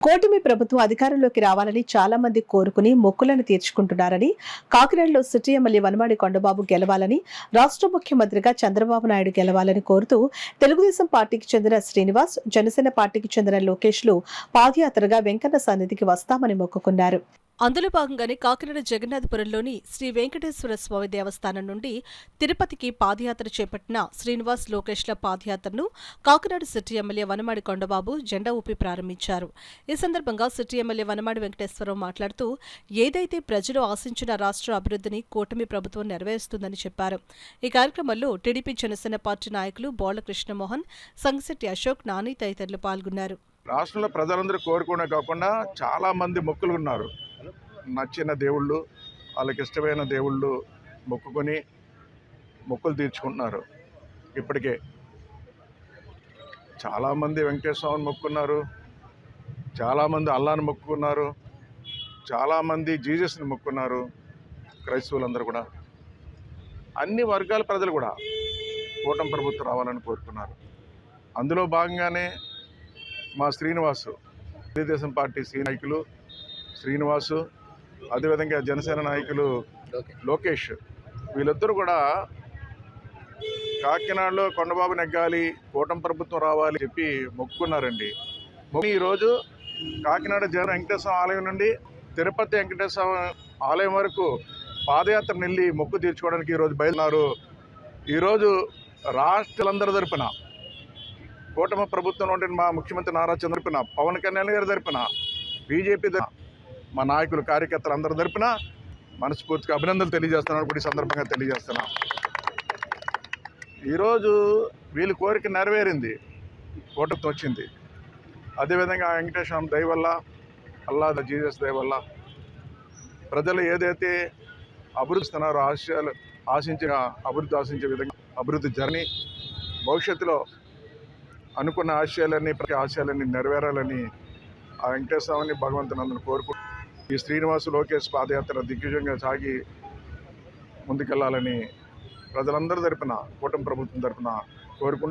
కూటమి ప్రభుత్వం అధికారంలోకి రావాలని చాలా మంది కోరుకుని మొక్కులను తీర్చుకుంటున్నారని, కాకినాడలో సిటీ ఎమ్మెల్యే వనమాడి కొండబాబు గెలవాలని, రాష్ట్ర ముఖ్యమంత్రిగా చంద్రబాబు నాయుడు గెలవాలని కోరుతూ తెలుగుదేశం పార్టీకి చెందిన శ్రీనివాస్, జనసేన పార్టీకి చెందిన లోకేష్లు పాదయాత్రగా వెంకన్న సన్నిధికి వస్తామని మొక్కుకున్నారు. అందులో భాగంగానే కాకినాడ జగన్నాథపురంలోని శ్రీ వెంకటేశ్వర స్వామి దేవస్థానం నుండి తిరుపతికి పాదయాత్ర చేపట్టిన శ్రీనివాస్, లోకేష్ల పాదయాత్రను కాకినాడ సిటీ ఎమ్మెల్యే వనమాడి కొండబాబు జెండా ఊపి ప్రారంభించారు. ఈ సందర్భంగా సిటీ ఎమ్మెల్యే వనమాడి వెంకటేశ్వరరావు మాట్లాడుతూ, ఏదైతే ప్రజలు ఆశించిన రాష్ట్ర అభివృద్ధిని కూటమి ప్రభుత్వం నెరవేరుస్తుందని చెప్పారు. ఈ కార్యక్రమంలో టీడీపీ, జనసేన పార్టీ నాయకులు బోళ్ల కృష్ణమోహన్, సంగిశెట్టి అశోక్, నాని తదితరులు పాల్గొన్నారు. రాష్ట్రంలో ప్రజలందరూ కోరుకునే కాకుండా చాలా మంది మొక్కులు ఉన్నారు. నచ్చిన దేవుళ్ళు, వాళ్ళకి ఇష్టమైన దేవుళ్ళు మొక్కుకొని మొక్కులు తీర్చుకుంటున్నారు. ఇప్పటికే చాలామంది వెంకటేశ్వరని మొక్కున్నారు, చాలామంది అల్లాని మొక్కుకున్నారు, చాలామంది జీసస్ని మొక్కున్నారు. క్రైస్తవులందరూ కూడా, అన్ని వర్గాల ప్రజలు కూడా కూటమి ప్రభుత్వం రావాలని కోరుకున్నారు. అందులో భాగంగానే మా శ్రీనివాసు, తెలుగుదేశం పార్టీ నాయకులు శ్రీనివాసు, అదేవిధంగా జనసేన నాయకులు లోకేష్, వీళ్ళిద్దరూ కూడా కాకినాడలో కొండబాబు నెగ్గాలి, కూటమి ప్రభుత్వం రావాలి చెప్పి మొక్కుకున్నారండి. ఈరోజు కాకినాడ వెంకటేశ్వర ఆలయం నుండి తిరుపతి వెంకటేశ్వర ఆలయం వరకు పాదయాత్ర వెళ్ళి మొక్కు తీర్చుకోవడానికి ఈరోజు బయలుదేరారు. ఈరోజు రాష్ట్రాలందరి తరపున, కూటమి ప్రభుత్వంలో ఉండే మా ముఖ్యమంత్రి నారా చంద్రబాబు తరపున, పవన్ కళ్యాణ్ గారి తరపున, బీజేపీ మా నాయకులు, కార్యకర్తలు అందరి తరపున మనస్ఫూర్తిగా అభినందనలు తెలియజేస్తున్నాను. కూడా ఈ సందర్భంగా తెలియజేస్తున్నా, ఈరోజు వీళ్ళ కోరిక నెరవేరింది, కూటమి వచ్చింది. అదేవిధంగా వెంకటేశ్వర దయ వల్ల, అల్లా జీసస్ దయ వల్ల ప్రజలు ఏదైతే అభివృద్ధిస్తున్నారో, అభివృద్ధి ఆశించే విధంగా అభివృద్ధి జరని, భవిష్యత్తులో అనుకున్న ఆశయాలన్నీ నెరవేరాలని ఆ వెంకటేశ్వరని భగవంతుని అందరూ కోరుకుంటూ, ఈ శ్రీనివాసు, లోకేష్ పాదయాత్ర దిగ్విజయంగా సాగి ముందుకెళ్లాలని ప్రజలందరి తరపున, కూటమి ప్రభుత్వం తరపున కోరుకుంటూ